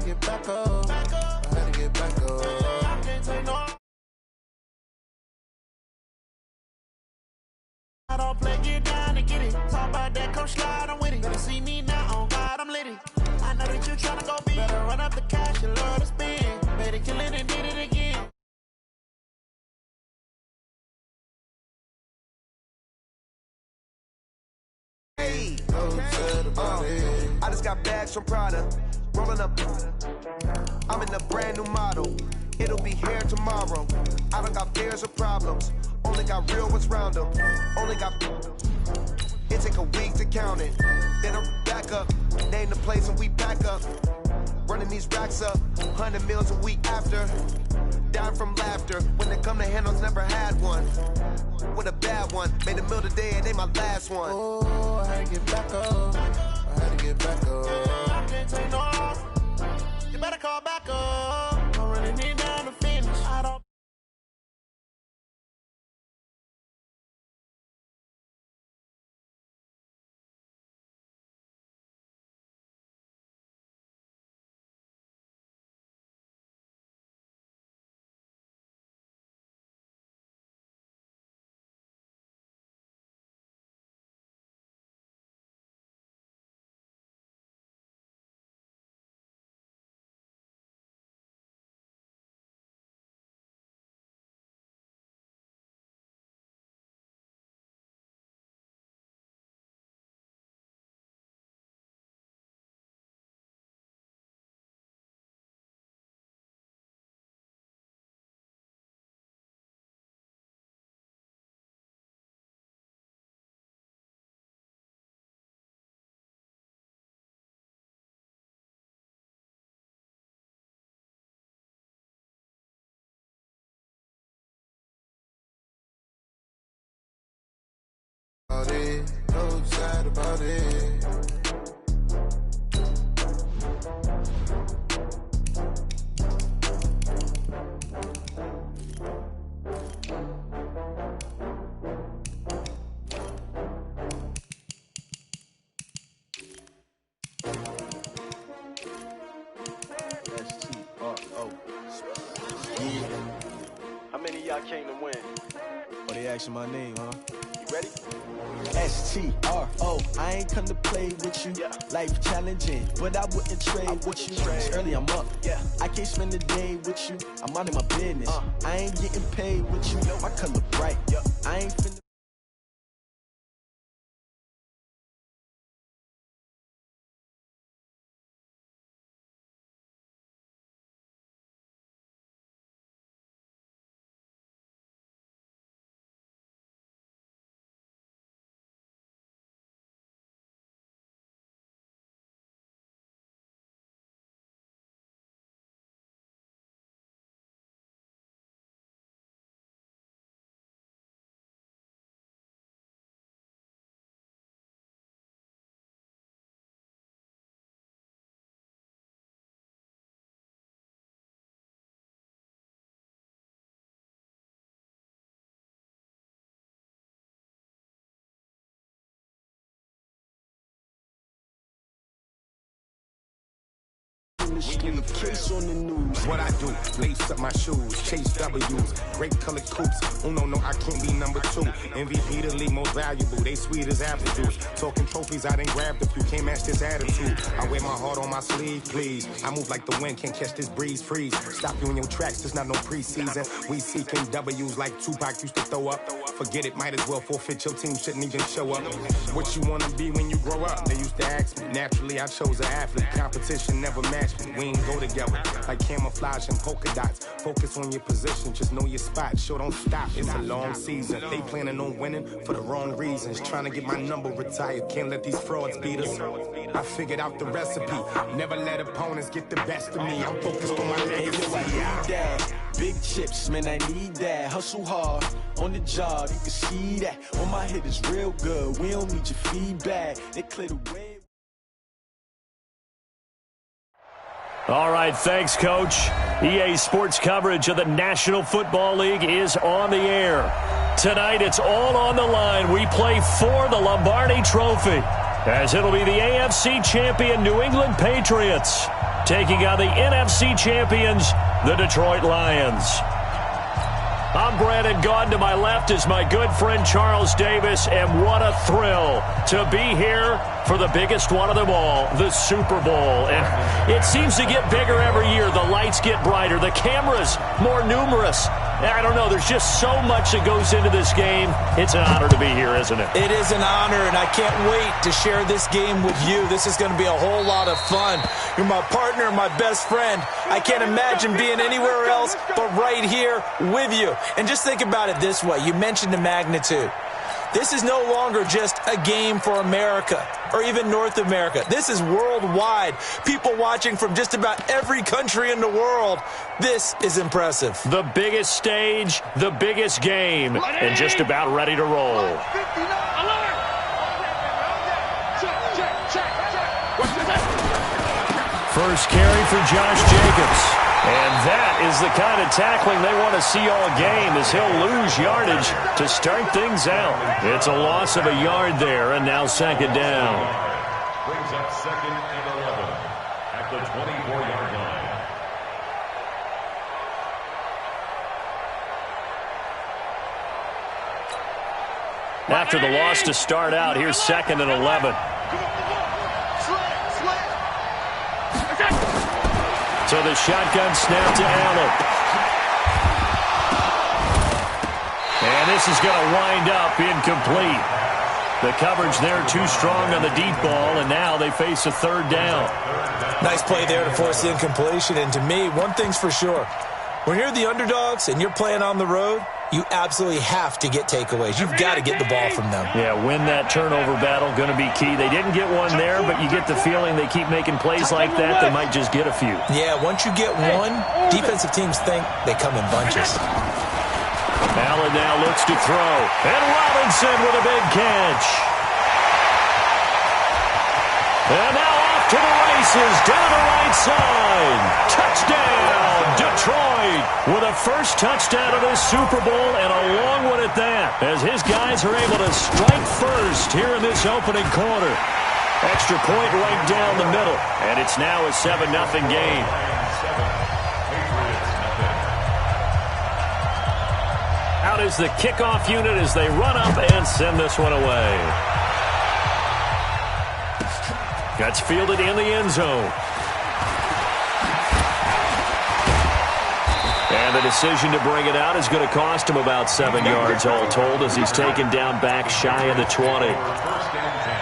Get back up. I had to get back up. I can't take no. I don't play, get down and get it. Talk about that, come slide, I'm with it. Better see me now, on God, I'm litty. I know that you tryna go big. Better run up the cash, you love to spend. Better kill it and did it again. Hey, I just got bags from Prada. Rolling up, I'm in a brand new model. It'll be here tomorrow. I don't got fears or problems. Only got real ones round them. Only got. It take a week to count it. Then I'm back up. Name the place and we pack up. Running these racks up. 100 meals a week after. Down from laughter. When they come to handles, never had one. With a bad one. Made a meal today and ain't my last one. Oh, I had to get back up. I had to get back up. I can't take no loss. You better call back up. I'm running it down to finish. I don't. So sad about it. How many of y'all came to win? Oh, they asking my name, huh? You ready? S-T-R-O, I ain't come to play with you. Yeah. Life challenging, but I wouldn't trade with you. It's early, I'm up. Yeah. I can't spend the day with you. I'm minding my business. I ain't getting paid with you. My color bright. Yeah. I ain't finna. Case on the news. What I do, lace up my shoes, chase W's, great colored coupes. Oh no, I can't be number 2. MVP the league most valuable, they sweet as apple juice. Talking trophies, I done grabbed a few, can't match this attitude. I wear my heart on my sleeve, please. I move like the wind, can't catch this breeze, freeze. Stop you in your tracks, there's not no preseason. We seeking W's like Tupac used to throw up. Forget it, might as well forfeit, your team shouldn't even show up. What you wanna be when you grow up? They used to ask me. Naturally, I chose an athlete. Competition never matched me. We ain't go together like camouflage and polka dots. Focus on your position, just know your spot. Sure, don't stop, it's a long season. They planning on winning for the wrong reasons. Trying to get my number retired, can't let these frauds beat us. I figured out the recipe. Never let opponents get the best of me. I'm focused on my legacy. Big chips, man, I need that. Hustle hard on the job, you can see that. On my hit is real good. We don't need your feedback. They clear the way. All right, thanks, Coach. EA Sports coverage of the National Football League is on the air. Tonight, it's all on the line. We play for the Lombardi Trophy, as it'll be the AFC champion New England Patriots taking on the NFC champions, the Detroit Lions. I'm Brandon Gaudin. To my left is my good friend Charles Davis, and what a thrill to be here for the biggest one of them all, the Super Bowl. And it seems to get bigger every year. The lights get brighter, the cameras more numerous. I don't know, there's just so much that goes into this game. It's an honor to be here, isn't it? It is an honor, and I can't wait to share this game with you. This is going to be a whole lot of fun. You're my partner, my best friend. I can't imagine being anywhere else but right here with you. And just think about it this way. You mentioned the magnitude. This is no longer just a game for America or even North America. This is worldwide. People watching from just about every country in the world. This is impressive. The biggest stage, the biggest game, and just about ready to roll. First carry for Josh Jacobs. And that is the kind of tackling they want to see all game, as he'll lose yardage to start things out. It's a loss of a yard there, and now second down. Brings up second and 11 at the 24-yard line. After the loss to start out, here's second and 11. So the shotgun snap to Allen. And this is going to wind up incomplete. The coverage there too strong on the deep ball, and now they face a third down. Nice play there to force the incompletion. And to me, one thing's for sure. When you're the underdogs and you're playing on the road, you absolutely have to get takeaways. You've got to get the ball from them. Yeah, win that turnover battle, going to be key. They didn't get one there, but you get the feeling they keep making plays like that, they might just get a few. Yeah, once you get one, defensive teams think they come in bunches. Allen now looks to throw. And Robinson with a big catch. And now off to the races, down the right side. Touchdown, Detroit, with a first touchdown of this Super Bowl, and a long one at that, as his guys are able to strike first here in this opening quarter. Extra point right down the middle, and it's now a 7-0 game. Out is the kickoff unit as they run up and send this one away. Gets fielded in the end zone. And the decision to bring it out is going to cost him about 7 yards all told, as he's taken down back shy of the 20. First and 10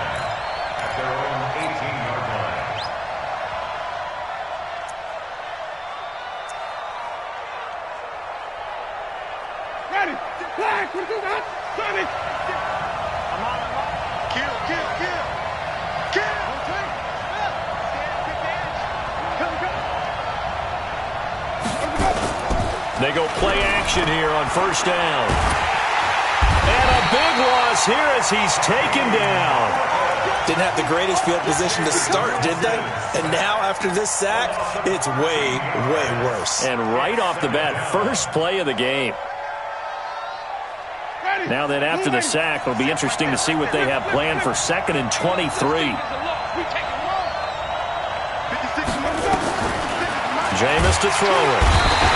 at their own 18-yard line. Ready. Flag. What do that? Ready. Come on. Kill. They go play action here on first down. And a big loss here as he's taken down. Didn't have the greatest field position to start, did they? And now, after this sack, it's way, way worse. And right off the bat, first play of the game. Now then, after the sack, it'll be interesting to see what they have planned for second and 23. Jameis to throw it.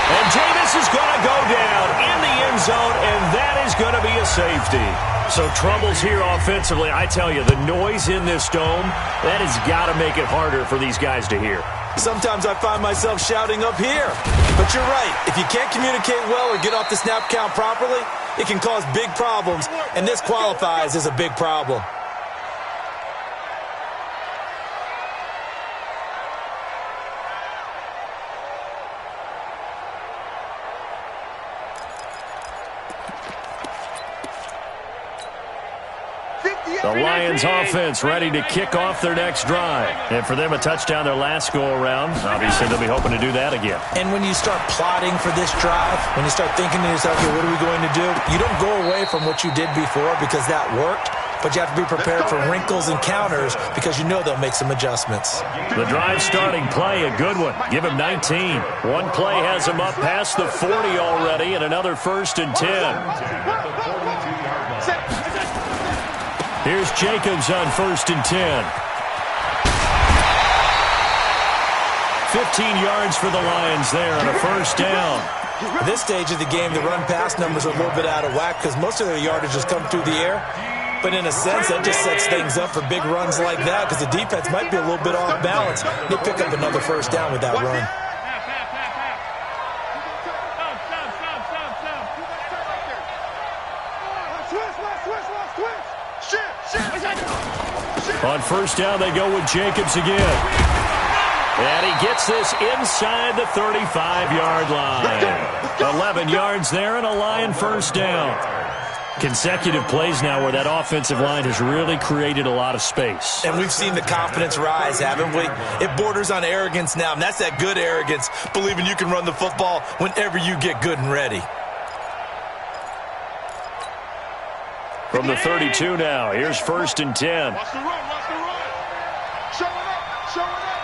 And Jameis is going to go down in the end zone, and that is going to be a safety. So troubles here offensively. I tell you, the noise in this dome, that has got to make it harder for these guys to hear. Sometimes I find myself shouting up here. But you're right. If you can't communicate well or get off the snap count properly, it can cause big problems, and this qualifies as a big problem. The Lions offense ready to kick off their next drive. And for them, a touchdown their last go-around. Obviously, they'll be hoping to do that again. And when you start plotting for this drive, when you start thinking to yourself, okay, what are we going to do? You don't go away from what you did before because that worked. but you have to be prepared for wrinkles and counters because you know they'll make some adjustments. The drive starting play, a good one. Give him 19. One play has him up past the 40 already, and another 1st and 10. Here's Jacobs on 1st and 10. 15 yards for the Lions there on a 1st down. At this stage of the game, the run-pass numbers are a little bit out of whack because most of their yardage has come through the air. But in a sense, that just sets things up for big runs like that because the defense might be a little bit off balance. They pick up another 1st down with that run. On 1st down, they go with Jacobs again. And he gets this inside the 35-yard line. 11 yards there and a Lion 1st down. Consecutive plays now where that offensive line has really created a lot of space. And we've seen the confidence rise, haven't we? It borders on arrogance now, and that's that good arrogance, believing you can run the football whenever you get good and ready. From the 32 now, here's 1st and 10. Watch the run, watch the run. Show it up, show it up.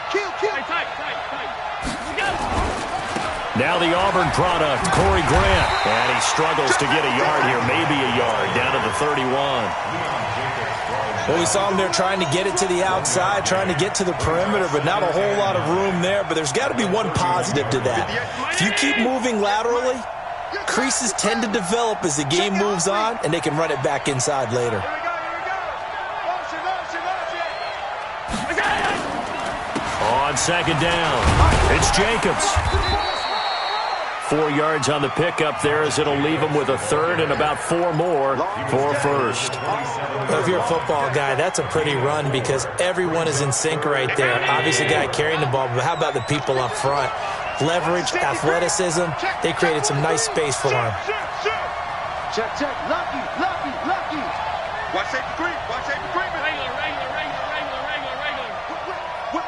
Kill. Tight. Now the Auburn product, Corey Grant. And he struggles to get a yard here, maybe a yard, down to the 31. Well, we saw him there trying to get it to the outside, trying to get to the perimeter, but not a whole lot of room there. But there's got to be one positive to that. If you keep moving laterally, creases tend to develop as the game moves on, and they can run it back inside later. On 2nd down, it's Jacobs. 4 yards on the pickup there as it'll leave him with a 3rd and about 4 more for 1st. Well, if you're a football guy, that's a pretty run because everyone is in sync right there. Obviously, the guy carrying the ball, but how about the people up front? Leverage, athleticism, they created some nice space for him. Check. Lucky. Watch safety creep. Regular.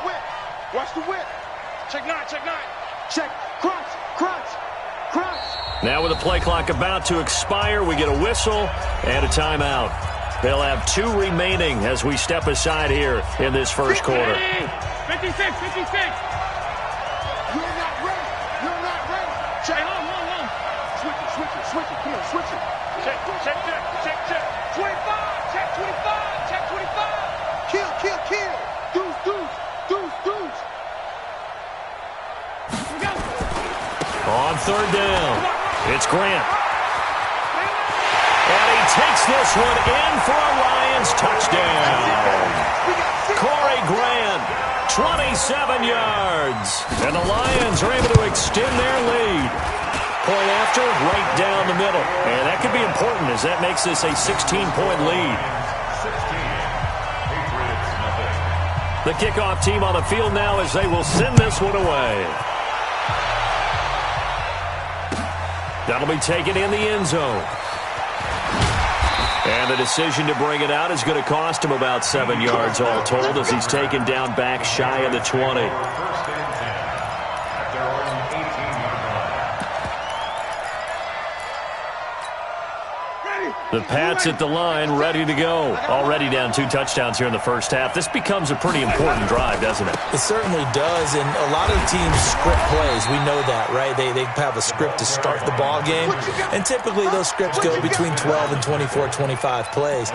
Whip. Watch the whip. Check 9. Check. Crunch. Now with the play clock about to expire, we get a whistle and a timeout. They'll have 2 remaining as we step aside here in this 1st quarter. 56. You're not ready. Check. Hold. Switch it. Come on, switch it. Check. 25. Check 25. Kill. Deuce. On 3rd down, it's Grant. And he takes this one in for a Lions touchdown. Corey Grant, 27 yards. And the Lions are able to extend their lead. Point after, right down the middle. And that could be important as that makes this a 16-point lead. The kickoff team on the field now as they will send this one away. That'll be taken in the end zone. And the decision to bring it out is going to cost him about 7 yards all told as he's taken down back shy of the 20. The Pats at the line, ready to go. Already down 2 touchdowns here in the 1st half. This becomes a pretty important drive, doesn't it? It certainly does, and a lot of teams script plays. We know that, right? They have a script to start the ball game, and typically those scripts go between 12 and 24, 25 plays.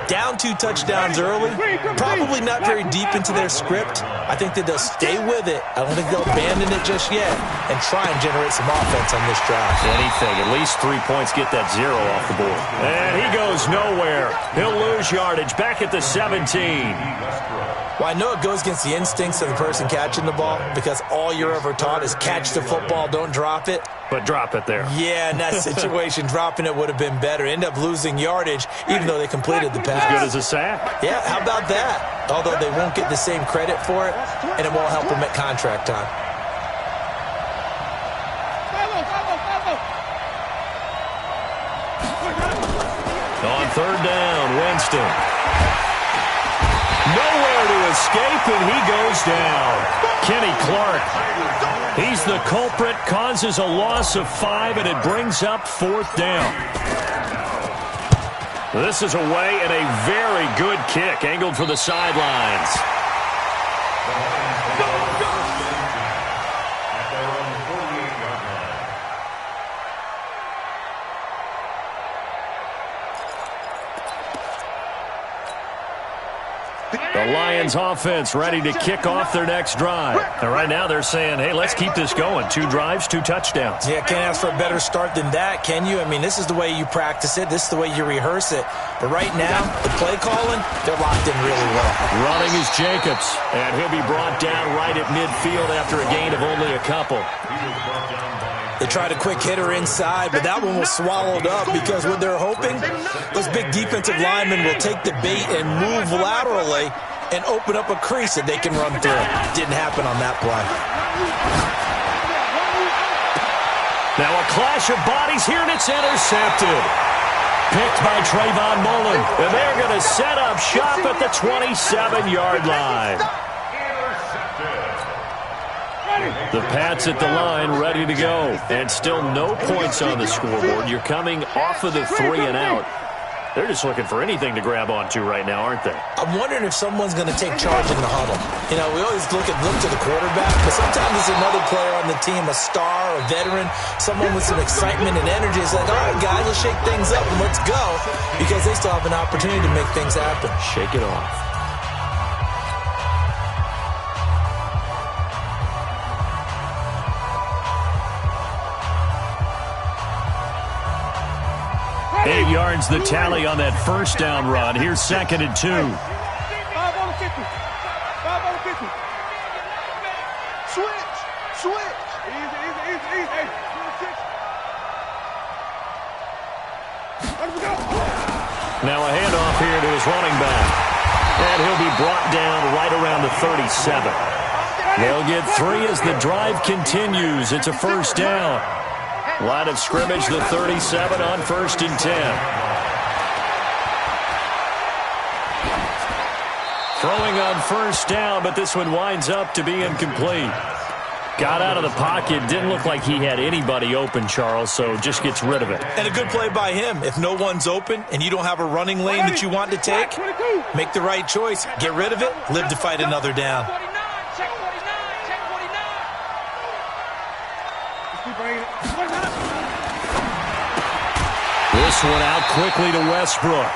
Down 2 touchdowns early, probably not very deep into their script. I think that they'll stay with it. I don't think they'll abandon it just yet and try and generate some offense on this drive. Anything, at least 3 points, get that 0 off the board. And he goes nowhere. He'll lose yardage back at the 17. Well, I know it goes against the instincts of the person catching the ball because all you're ever taught is catch the football, don't drop it. But drop it there. Yeah, in that situation, dropping it would have been better. End up losing yardage, even though they completed the pass. As good as a sack. Yeah, how about that? Although they won't get the same credit for it, and it won't help them at contract time. On 3rd down, Winston. Nowhere to escape, and he goes down. Kenny Clark. He's the culprit, causes a loss of 5, and it brings up 4th down. This is away and a very good kick, angled for the sidelines. The Lions offense ready to kick off their next drive. And right now they're saying, hey, let's keep this going. 2 drives, 2 touchdowns. Yeah, can't ask for a better start than that, can you? I mean, this is the way you practice it. This is the way you rehearse it. But right now, the play calling, they're locked in really well. Running is Jacobs, and he'll be brought down right at midfield after a gain of only a couple. They tried a quick hitter inside, but that one was swallowed up because what they're hoping, those big defensive linemen will take the bait and move laterally and open up a crease that they can run through. Didn't happen on that play. Now a clash of bodies here, and it's intercepted. Picked by Trayvon Mullen, and they're going to set up shop at the 27-yard line. The Pats at the line, ready to go. And still no points on the scoreboard. You're coming off of the 3 and out. They're just looking for anything to grab onto right now, aren't they? I'm wondering if someone's going to take charge in the huddle. You know, we always look to the quarterback, but sometimes it's another player on the team, a star, a veteran, someone with some excitement and energy. It's like, all right, guys, let's shake things up and let's go, because they still have an opportunity to make things happen. Shake it off. Eight yards the tally on that first down run. Here's 2nd and 2. 5 on the 50. 5 on the 50. Switch. Easy. Hey, 6. Let me go. Now a handoff here to his running back. And he'll be brought down right around the 37. They'll get 3 as the drive continues. It's a first down. Line of scrimmage, the 37 on 1st and 10. Throwing on first down, but this one winds up to be incomplete. Got out of the pocket, didn't look like he had anybody open, Charles, so just gets rid of it. And a good play by him. If no one's open and you don't have a running lane that you want to take, make the right choice. Get rid of it, live to fight another down. This one out quickly to Westbrook.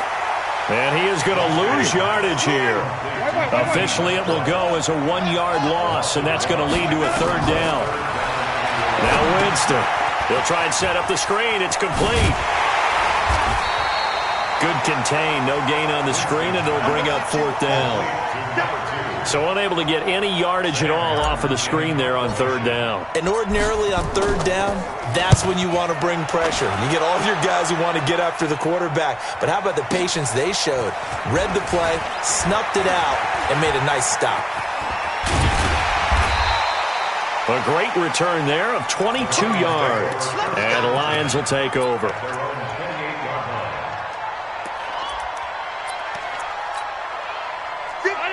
And he is going to lose yardage here. Officially, it will go as a 1-yard loss, and that's going to lead to a 3rd down. Now Winston. He'll try and set up the screen. It's complete. Good contain. No gain on the screen, and it'll bring up 4th down. So unable to get any yardage at all off of the screen there on 3rd down. And ordinarily on 3rd down, that's when you want to bring pressure. You get all of your guys who want to get after the quarterback. But how about the patience they showed? Read the play, snuffed it out, and made a nice stop. A great return there of 22 yards. And the Lions will take over.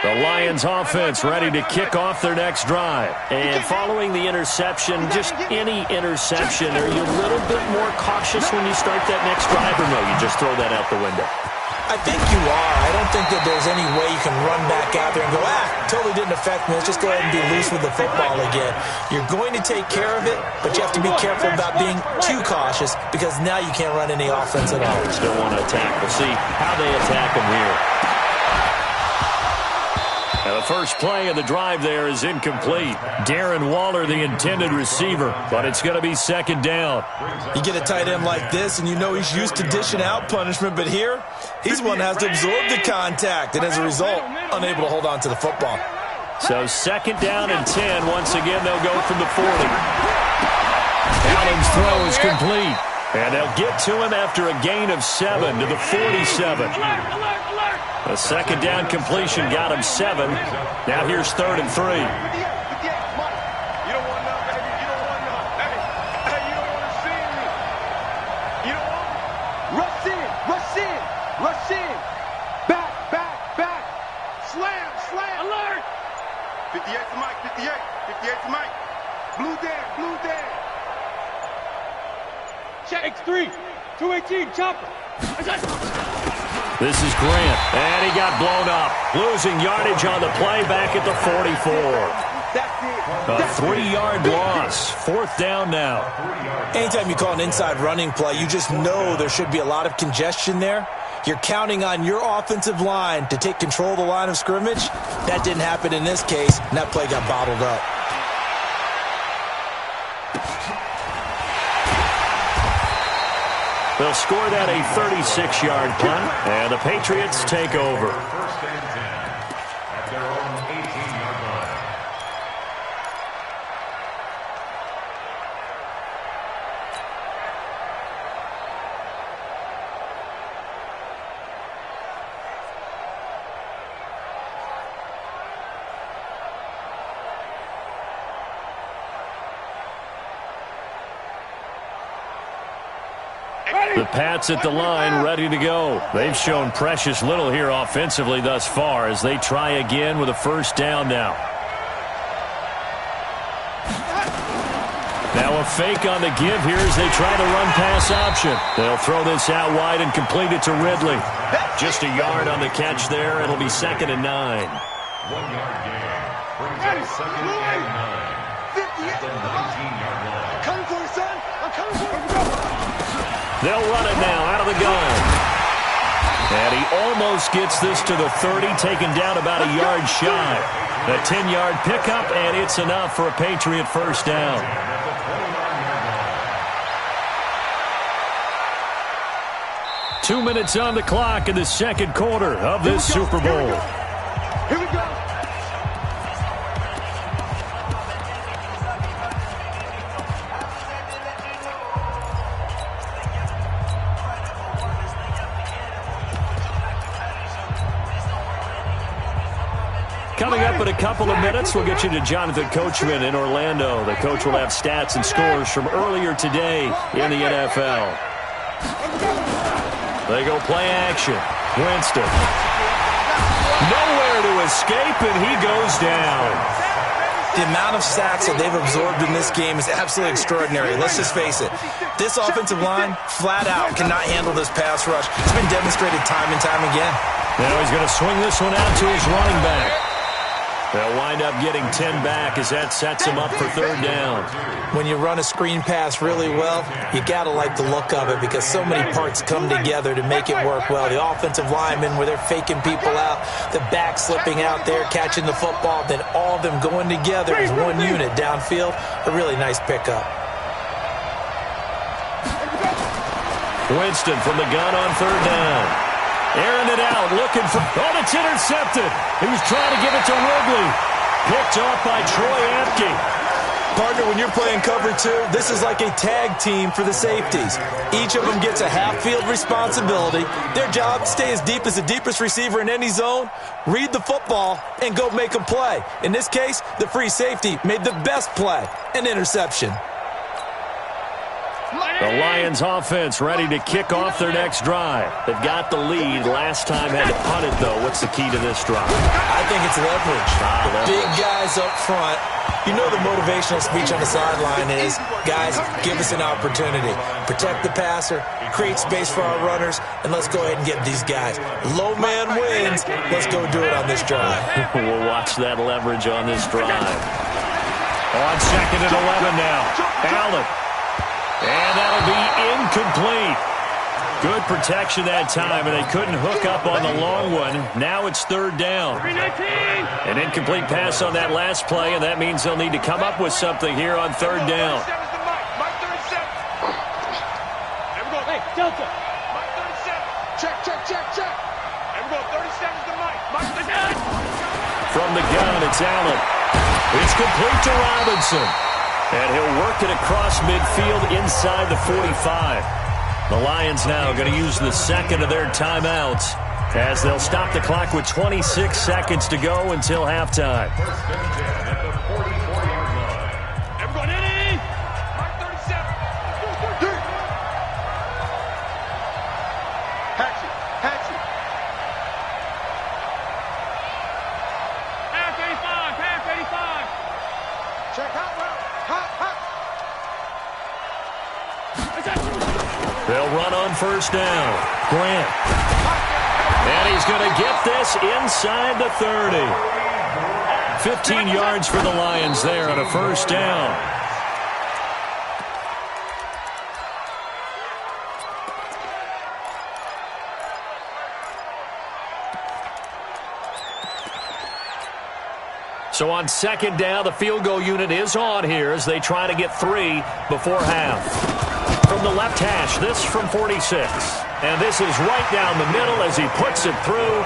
The Lions offense ready to kick off their next drive. And following the interception, just any interception, are you a little bit more cautious when you start that next drive, or no, you just throw that out the window? I think you are. I don't think that there's any way you can run back out there and go, totally didn't affect me. Let's just go ahead and be loose with the football again. You're going to take care of it, but you have to be careful about being too cautious, because now you can't run any offense at all. Still want to attack. We'll see how they attack them here. Now the first play of the drive there is incomplete. Darren Waller, the intended receiver, but it's going to be 2nd down. You get a tight end like this, and you know he's used to dishing out punishment, but here, he's one that has to absorb the contact, and as a result, unable to hold on to the football. So 2nd down and 10. Once again, they'll go from the 40. Allen's throw is complete, and they'll get to him after a gain of 7 to the 47. A 2nd down completion got him 7. Now here's 3rd and 3. You don't want none, baby. You don't want none. Hey, you don't want to see me. You don't want rush in. Back. Slam. Alert. 58 to Mike. 58 to Mike. Blue down. Check X3. 218, chopper. This is Grant, and he got blown up. Losing yardage on the play back at the 44. A 3-yard loss. 4th down now. Anytime you call an inside running play, you just know there should be a lot of congestion there. You're counting on your offensive line to take control of the line of scrimmage. That didn't happen in this case, and that play got bottled up. They'll score that a 36-yard punt, and the Patriots take over. First and 10 at their own 18-yard line. The Pats at the line, ready to go. They've shown precious little here offensively thus far as they try again with a 1st down now. Now a fake on the give here as they try the run-pass option. They'll throw this out wide and complete it to Ridley. Just a yard on the catch there. It'll be 2nd and 9. 1-yard gain brings up 2nd and 9 at the 19-yard line. Coming for you, son. I'm coming for you. They'll run it now out of the gun. And he almost gets this to the 30, taken down about a yard shy. A 10-yard pickup, and it's enough for a Patriot 1st down. 2 minutes on the clock in the 2nd quarter of this Super Bowl. Here we go. Coming up in a couple of minutes, we'll get you to Jonathan Coachman in Orlando. The coach will have stats and scores from earlier today in the NFL. They go play action. Winston. Nowhere to escape, and he goes down. The amount of sacks that they've absorbed in this game is absolutely extraordinary. Let's just face it. This offensive line, flat out, cannot handle this pass rush. It's been demonstrated time and time again. Now he's going to swing this one out to his running back. They'll wind up getting 10 back as that sets him up for 3rd down. When you run a screen pass really well, you got to like the look of it because so many parts come together to make it work well. The offensive linemen, where they're faking people out, the back slipping out there, catching the football, then all of them going together as one unit downfield. A really nice pickup. Winston from the gun on 3rd down. Airing it out, looking for... Oh, it's intercepted. He was trying to give it to Ridley. Picked off by Troy Apke. Partner, when you're playing cover 2, this is like a tag team for the safeties. Each of them gets a half-field responsibility. Their job, stay as deep as the deepest receiver in any zone, read the football, and go make a play. In this case, the free safety made the best play, an interception. The Lions offense ready to kick off their next drive. They've got the lead. Last time had to punt it, though. What's the key to this drive? I think it's leverage. The big guys up front. You know the motivational speech on the sideline is, guys, give us an opportunity. Protect the passer, create space for our runners, and let's go ahead and get these guys. Low man wins. Let's go do it on this drive. We'll watch that leverage on this drive. On 2nd and 11 now. Allen. And that'll be incomplete. Good protection that time, and they couldn't hook up on the long one. Now it's 3rd down. An incomplete pass on that last play, and that means they'll need to come up with something here on 3rd down. Hey, Delta. Mike 37. Check. And we go 37's the Mike. From the gun, it's Allen. It's complete to Robinson. And he'll work it across midfield inside the 45. The Lions now going to use the 2nd of their timeouts as they'll stop the clock with 26 seconds to go until halftime. First and 10 at the 44-yard line. Everyone in! Mike 37. Hatchet. Half 85. Check out well. Hot. They'll run on 1st down. Grant. And he's going to get this inside the 30. 15 yards for the Lions there on a first down. So on second down, the field goal unit is on here as they try to get 3 before half. From the left hash, this from 46. And this is right down the middle as he puts it through.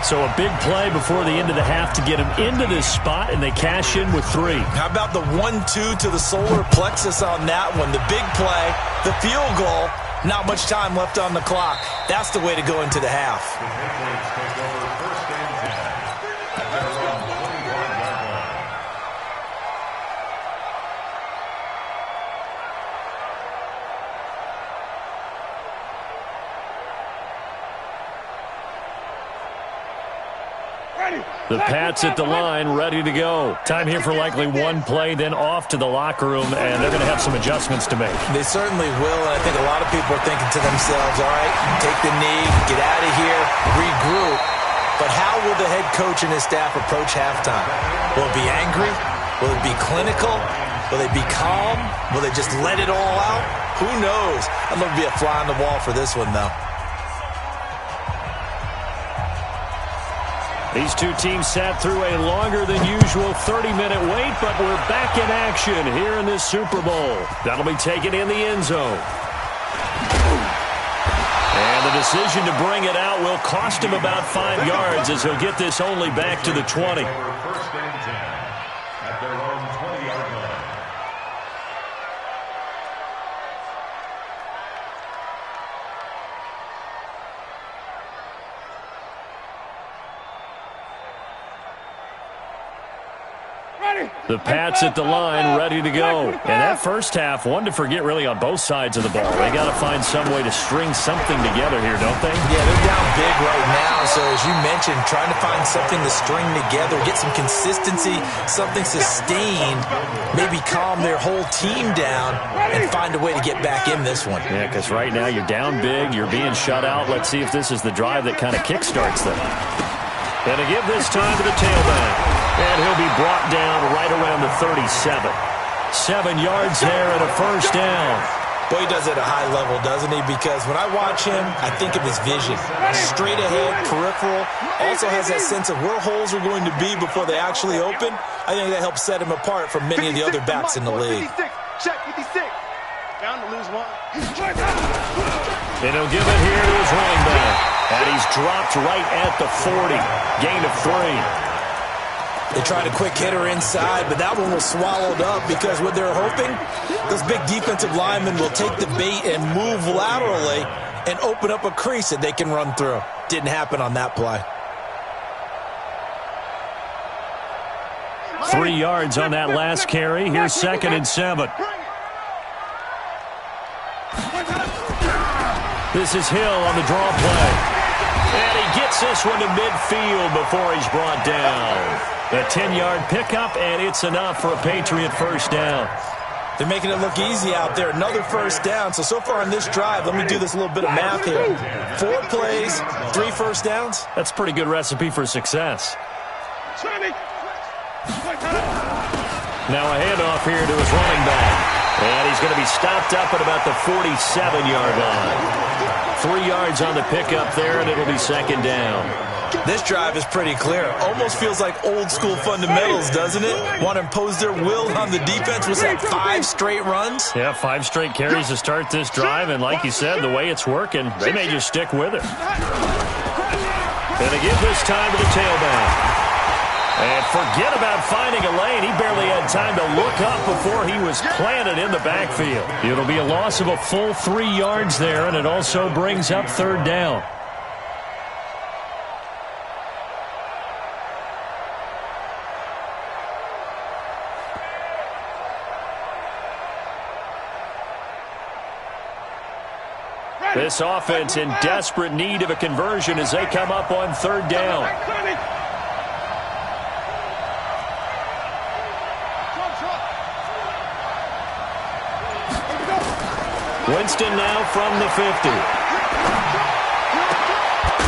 So a big play before the end of the half to get him into this spot, and they cash in with 3. How about the 1-2 to the solar plexus on that one? The big play, the field goal, not much time left on the clock. That's the way to go into the half. The Pats at the line, ready to go. Time here for likely one play, then off to the locker room, and they're going to have some adjustments to make. They certainly will, and I think a lot of people are thinking to themselves, all right, take the knee, get out of here, regroup. But how will the head coach and his staff approach halftime? Will it be angry? Will it be clinical? Will they be calm? Will they just let it all out? Who knows? I'd love to be a fly on the wall for this one, though. These two teams sat through a longer than usual 30-minute wait, but we're back in action here in this Super Bowl. That'll be taken in the end zone. And the decision to bring it out will cost him about 5 yards as he'll get this only back to the 20. First and 10 at their own 20-yard line. The Pats at the line, ready to go. And that first half, one to forget really on both sides of the ball. They got to find some way to string something together here, don't they? Yeah, they're down big right now. So as you mentioned, trying to find something to string together, get some consistency, something sustained, maybe calm their whole team down and find a way to get back in this one. Yeah, because right now you're down big, you're being shut out. Let's see if this is the drive that kind of kickstarts them. And to give this time to the tailback. And he'll be brought down right around the 37. 7 yards there and a first down. Boy, he does it at a high level, doesn't he? Because when I watch him, I think of his vision. Straight ahead, peripheral. Also has that sense of where holes are going to be before they actually open. I think that helps set him apart from many of the other backs in the league. Check 56. Bound to lose one. And he'll give it here to his running back. And he's dropped right at the 40. Gain of 3. They tried a quick hitter inside, but that one was swallowed up because what they're hoping, those big defensive linemen will take the bait and move laterally and open up a crease that they can run through. Didn't happen on that play. 3 yards on that last carry. Here's 2nd and 7. This is Hill on the draw play. And he gets this one to midfield before he's brought down. A 10-yard pickup, and it's enough for a Patriot first down. They're making it look easy out there. Another first down. So far on this drive, let me do this little bit of math here. 4 plays, 3 first downs. That's a pretty good recipe for success. Now a handoff here to his running back. And he's going to be stopped up at about the 47-yard line. 3 yards on the pickup there, and it'll be 2nd down. This drive is pretty clear. Almost feels like old school fundamentals, doesn't it? Want to impose their will on the defense. Was that 5 straight runs? Yeah, 5 straight carries to start this drive. And like you said, the way it's working, they may just stick with it. And they give this time to the tailback. And forget about finding a lane. He barely had time to look up before he was planted in the backfield. It'll be a loss of a full 3 yards there, and it also brings up 3rd down. This offense in desperate need of a conversion as they come up on 3rd down. Winston now from the 50.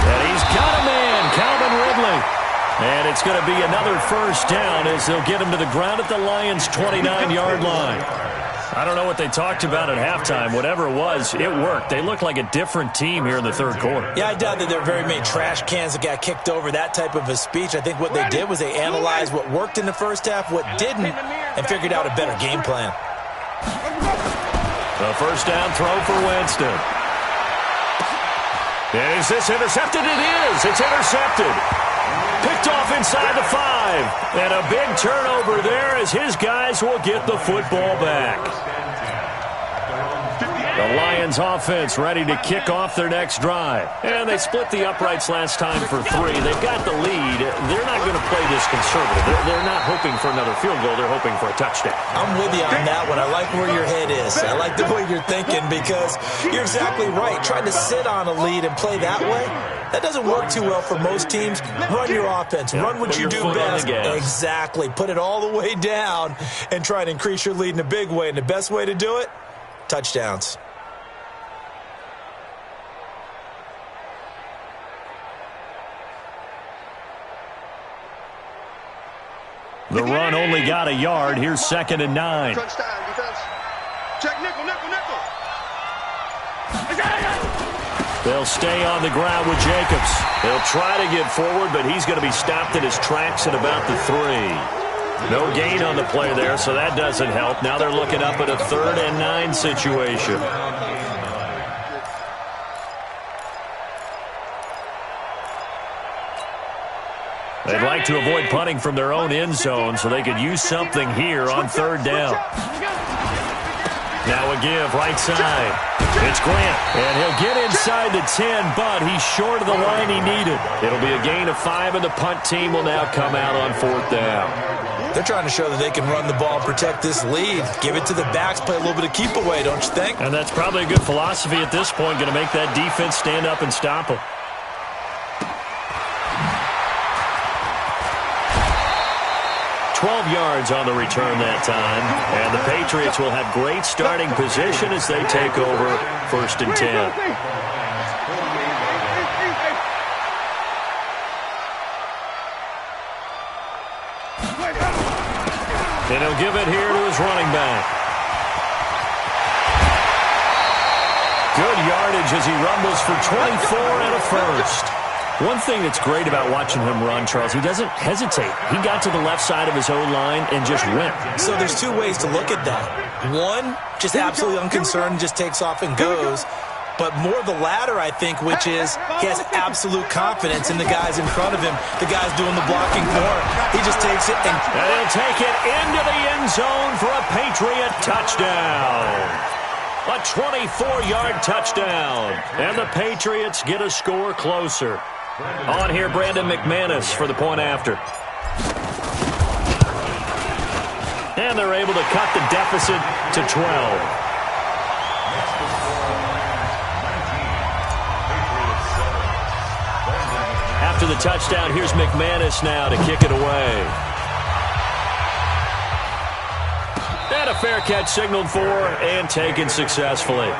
And Ridley. And it's going to be another first down as they'll get him to the ground at the Lions' 29-yard line. I don't know what they talked about at halftime. Whatever it was, it worked. They looked like a different team here in the third quarter. Yeah, I doubt that there are very many trash cans that got kicked over, that type of a speech. I think what they did was they analyzed what worked in the first half, what didn't, and figured out a better game plan. The first down throw for Winston. Is this intercepted? It is. It's intercepted. Picked off inside the 5. And a big turnover there as his guys will get the football back. The Lions offense ready to kick off their next drive. And they split the uprights last time for 3. They've got the lead. They're not going to play this conservative. They're not hoping for another field goal. They're hoping for a touchdown. I'm with you on that one. I like where your head is. I like the way you're thinking because you're exactly right. Trying to sit on a lead and play that way, that doesn't work too well for most teams. Run your offense. Run what you do best. Exactly. Put it all the way down and try and increase your lead in a big way. And the best way to do it, touchdowns. The run only got a yard. Here's 2nd and 9. Crunch time, defense. Check nickel, nickel, nickel. They'll stay on the ground with Jacobs. They'll try to get forward, but he's going to be stopped in his tracks at about the 3. No gain on the play there, so that doesn't help. Now they're looking up at a 3rd and 9 situation. They'd like to avoid punting from their own end zone so they could use something here on 3rd down. Now a give, right side. It's Grant, and he'll get inside the 10, but he's short of the line he needed. It'll be a gain of 5, and the punt team will now come out on 4th down. They're trying to show that they can run the ball and protect this lead. Give it to the backs, play a little bit of keep away, don't you think? And that's probably a good philosophy at this point, going to make that defense stand up and stop them. 12 yards on the return that time. And the Patriots will have great starting position as they take over 1st and 10. And he'll give it here to his running back. Good yardage as he rumbles for 24 and a first. One thing that's great about watching him run, Charles, he doesn't hesitate. He got to the left side of his own line and just went. So there's 2 ways to look at that. One, just absolutely unconcerned, just takes off and goes. But more the latter, I think, which is he has absolute confidence in the guys in front of him, the guys doing the blocking for him. He just takes it and he'll take it into the end zone for a Patriot touchdown. A 24-yard touchdown. And the Patriots get a score closer. On here, Brandon McManus for the point after. And they're able to cut the deficit to 12. After the touchdown, here's McManus now to kick it away. And a fair catch signaled for and taken successfully.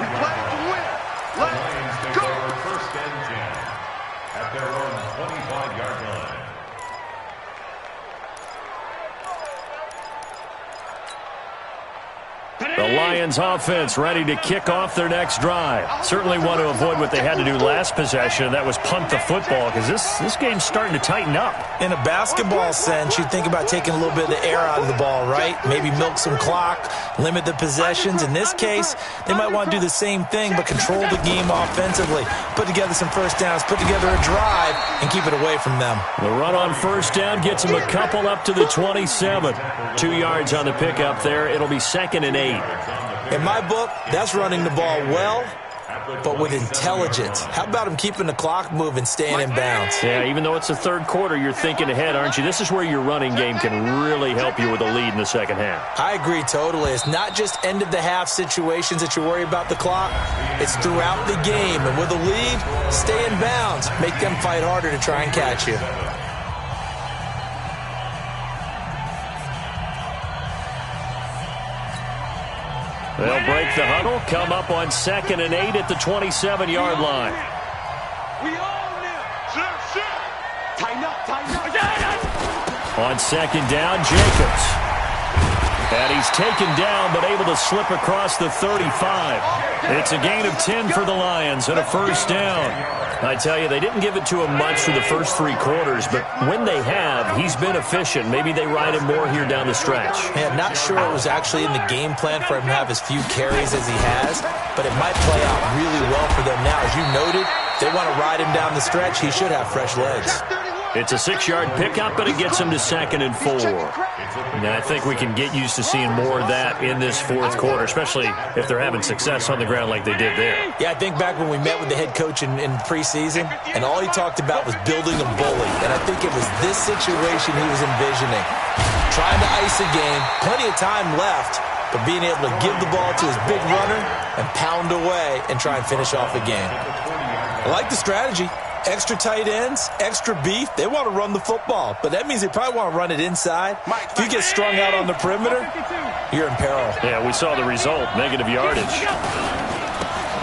The Lions offense ready to kick off their next drive. Certainly want to avoid what they had to do last possession. That was punt the football because this game's starting to tighten up. In a basketball sense, you think about taking a little bit of the air out of the ball, right? Maybe milk some clock, limit the possessions. In this case, they might want to do the same thing but control the game offensively. Put together some first downs, put together a drive, and keep it away from them. The run on first down gets them a couple up to the 27. 2 yards on the pickup there. It'll be 2nd and 8. In my book, that's running the ball well, but with intelligence. How about him keeping the clock moving, staying in bounds? Yeah, even though it's the third quarter, you're thinking ahead, aren't you? This is where your running game can really help you with a lead in the second half. I agree totally. It's not just end-of-the-half situations that you worry about the clock. It's throughout the game. And with a lead, stay in bounds. Make them fight harder to try and catch you. They'll break the huddle, come up on 2nd and 8 at the 27-yard line. Tighten up. On second down, Jacobs. And he's taken down, but able to slip across the 35. It's a gain of 10 for the Lions and a first down. I tell you, they didn't give it to him much for the first 3 quarters, but when they have, he's been efficient. Maybe they ride him more here down the stretch. Yeah, not sure it was actually in the game plan for him to have as few carries as he has, but it might play out really well for them now. As you noted, they want to ride him down the stretch. He should have fresh legs. It's a 6-yard pickup, but it gets him to 2nd and 4. Now, I think we can get used to seeing more of that in this 4th quarter, especially if they're having success on the ground like they did there. Yeah, I think back when we met with the head coach in preseason, and all he talked about was building a bully. And I think it was this situation he was envisioning. Trying to ice a game, plenty of time left, but being able to give the ball to his big runner and pound away and try and finish off a game. I like the strategy. Extra tight ends, extra beef. They want to run the football, but that means they probably want to run it inside. If you get strung out on the perimeter, you're in peril. Yeah, we saw the result, negative yardage.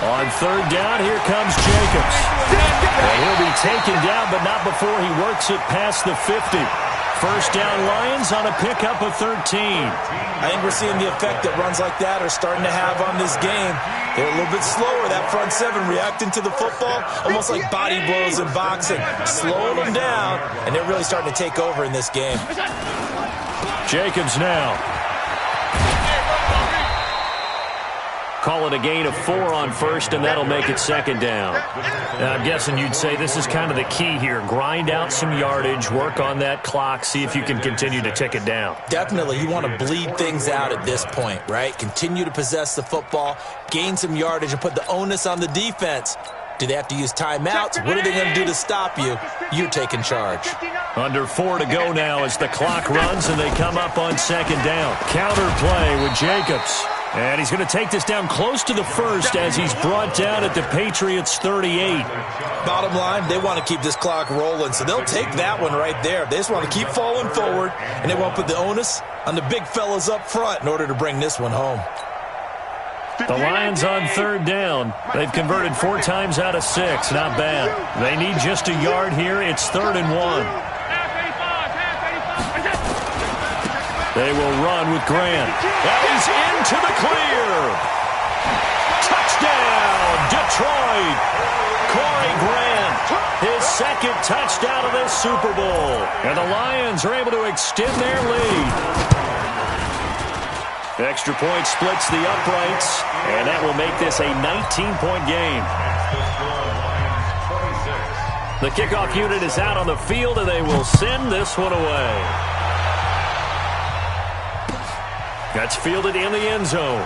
On 3rd down, here comes Jacobs. And he'll be taken down, but not before he works it past the 50. First down, Lions on a pickup of 13. I think we're seeing the effect that runs like that are starting to have on this game. They're a little bit slower, that front 7, reacting to the football, almost like body blows in boxing. Slowing them down, and they're really starting to take over in this game. Jacobs now. Call it a gain of 4 on first, and that'll make it 2nd down. Now, I'm guessing you'd say this is kind of the key here. Grind out some yardage, work on that clock, see if you can continue to tick it down. Definitely. You want to bleed things out at this point, right? Continue to possess the football, gain some yardage, and put the onus on the defense. Do they have to use timeouts? What are they going to do to stop you? You're taking charge. Under 4 to go now as the clock runs, and they come up on 2nd down. Counter play with Jacobs. And he's going to take this down close to the 1st as he's brought down at the Patriots' 38. Bottom line, they want to keep this clock rolling, so they'll take that one right there. They just want to keep falling forward, and they want to put the onus on the big fellas up front in order to bring this one home. The Lions on 3rd down. They've converted 4 times out of 6. Not bad. They need just a yard here. It's 3rd and 1. They will run with Grant. And he's into the clear. Touchdown, Detroit. Corey Grant, his 2nd touchdown of this Super Bowl. And the Lions are able to extend their lead. Extra point splits the uprights, and that will make this a 19-point game. The kickoff unit is out on the field, and they will send this one away. That's fielded in the end zone.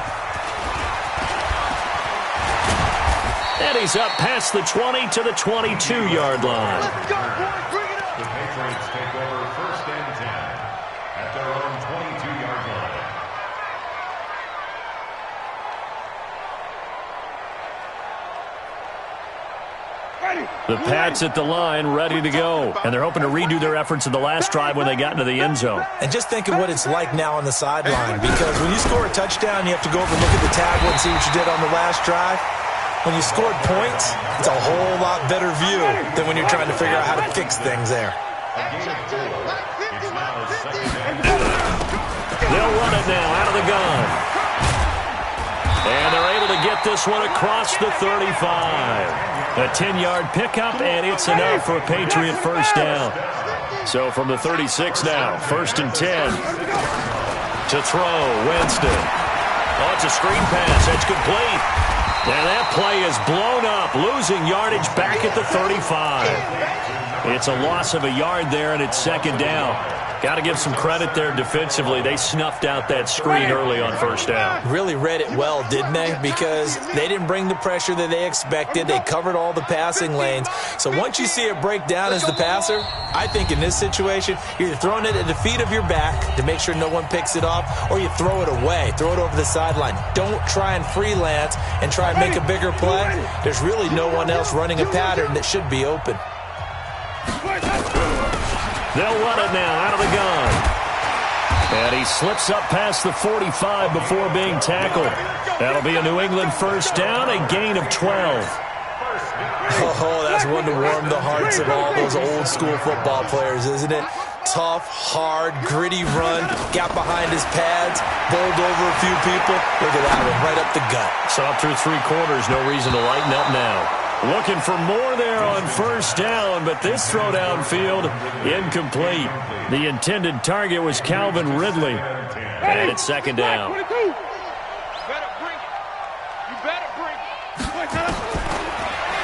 And he's up past the 20 to the 22-yard line. The Patriots take over 1st and 10 at their own 22-yard line. The Pats at the line, ready to go. And they're hoping to redo their efforts in the last drive when they got into the end zone. And just think of what it's like now on the sideline, because when you score a touchdown, you have to go over and look at the tablet and see what you did on the last drive. When you scored points, it's a whole lot better view than when you're trying to figure out how to fix things there. They'll run it now out of the gun. And they're able to get this one across the 35. A 10-yard pickup, and it's enough for a Patriot first down. So from the 36 now, 1st and 10. To throw, Winston. Oh, it's a screen pass. That's complete. And that play is blown up, losing yardage back at the 35. It's a loss of a yard there, and it's 2nd down. Got to give some credit there defensively. They snuffed out that screen early on 1st down. Really read it well, didn't they? Because they didn't bring the pressure that they expected. They covered all the passing lanes. So once you see it break down as the passer, I think in this situation, you're either throwing it at the feet of your back to make sure no one picks it off, or you throw it away, throw it over the sideline. Don't try and freelance and try and make a bigger play. There's really no one else running a pattern that should be open. They'll run it now out of the gun. And he slips up past the 45 before being tackled. That'll be a New England first down, a gain of 12. Oh, that's one to warm the hearts of all those old school football players, isn't it? Tough, hard, gritty run, got behind his pads, bowled over a few people. Look at that one, right up the gut. So up through 3 quarters, no reason to lighten up now. Looking for more there on first down, but this throw downfield, incomplete. The intended target was Calvin Ridley. And it's second down.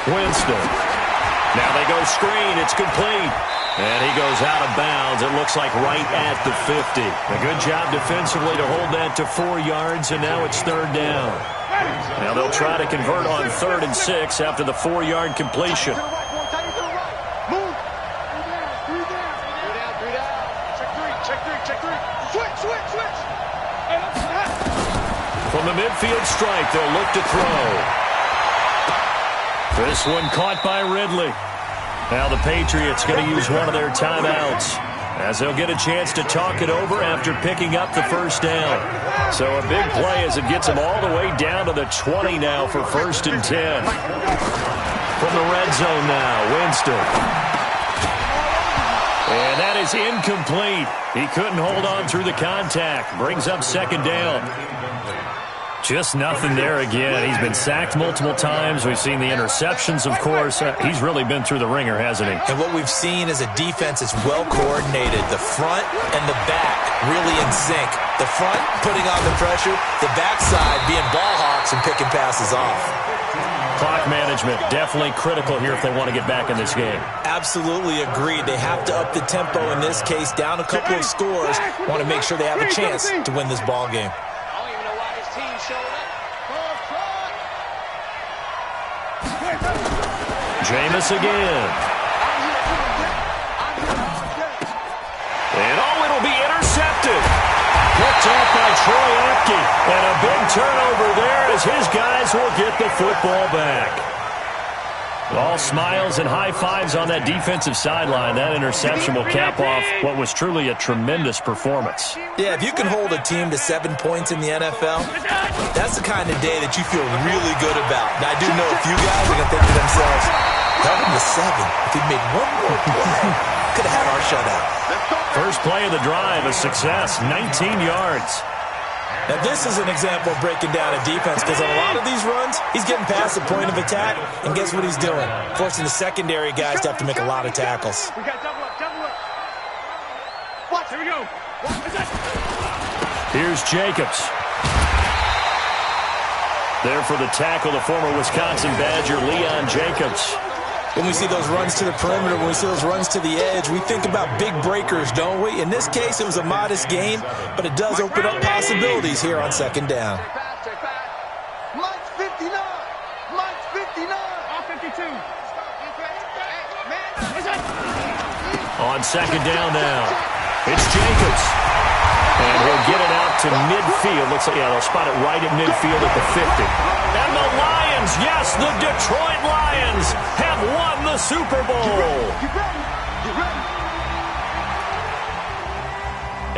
Winston. Now they go screen. It's complete. And he goes out of bounds. It looks like right at the 50. A good job defensively to hold that to 4 yards, and now it's third down. Now they'll try to convert on 3rd and 6 after the 4-yard completion. From the midfield strike, they'll look to throw. This one caught by Ridley. Now the Patriots going to use one of their timeouts as they'll get a chance to talk it over after picking up the first down. So a big play as it gets them all the way down to the 20 now for 1st and 10. From the red zone now, Winston. And that is incomplete. He couldn't hold on through the contact. Brings up second down. Just nothing there again. He's been sacked multiple times. We've seen the interceptions, of course. He's really been through the ringer, hasn't he? And what we've seen is a defense that's well coordinated. The front and the back really in sync. The front putting on the pressure, the backside being ball hawks and picking passes off. Clock management definitely critical here if they want to get back in this game. Absolutely agreed. They have to up the tempo in this case, down a couple of scores. Want to make sure they have a chance to win this ball game. Jameis again. And oh, it'll be intercepted. Picked off by Troy Apke. And a big turnover there as his guys will get the football back. All smiles and high fives on that defensive sideline. That interception will cap off what was truly a tremendous performance. Yeah, if you can hold a team to 7 points in the NFL, that's the kind of day that you feel really good about. Now, I do know a few guys are going to think to themselves, held him to 7. If he'd made one more play, could have had our shutout. First play of the drive, a success, 19 yards. Now, this is an example of breaking down a defense because on a lot of these runs, he's getting past the point of attack, and guess what he's doing? Forcing the secondary guys to have to make a lot of tackles. We got double up, double up. Watch, here we go. Here's Jacobs. There for the tackle, the former Wisconsin Badger, Leon Jacobs. When we see those runs to the perimeter, when we see those runs to the edge, we think about big breakers, don't we? In this case, it was a modest gain, but it does open up possibilities here on second down. Mike's 59. Mike's 59. All 52. On second down now, it's Jacobs. And he'll get it out to midfield. Looks like, yeah, they'll spot it right at midfield at the 50. And the Lions, yes, the Detroit Lions have won the Super Bowl.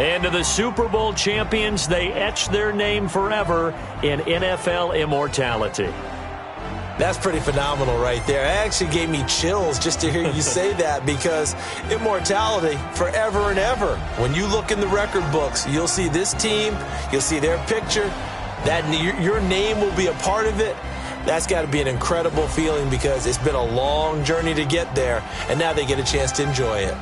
And to the Super Bowl champions, they etch their name forever in NFL immortality. That's pretty phenomenal right there. It actually gave me chills just to hear you say that because immortality forever and ever. When you look in the record books, you'll see this team, you'll see their picture, that your name will be a part of it. That's got to be an incredible feeling because it's been a long journey to get there, and now they get a chance to enjoy it.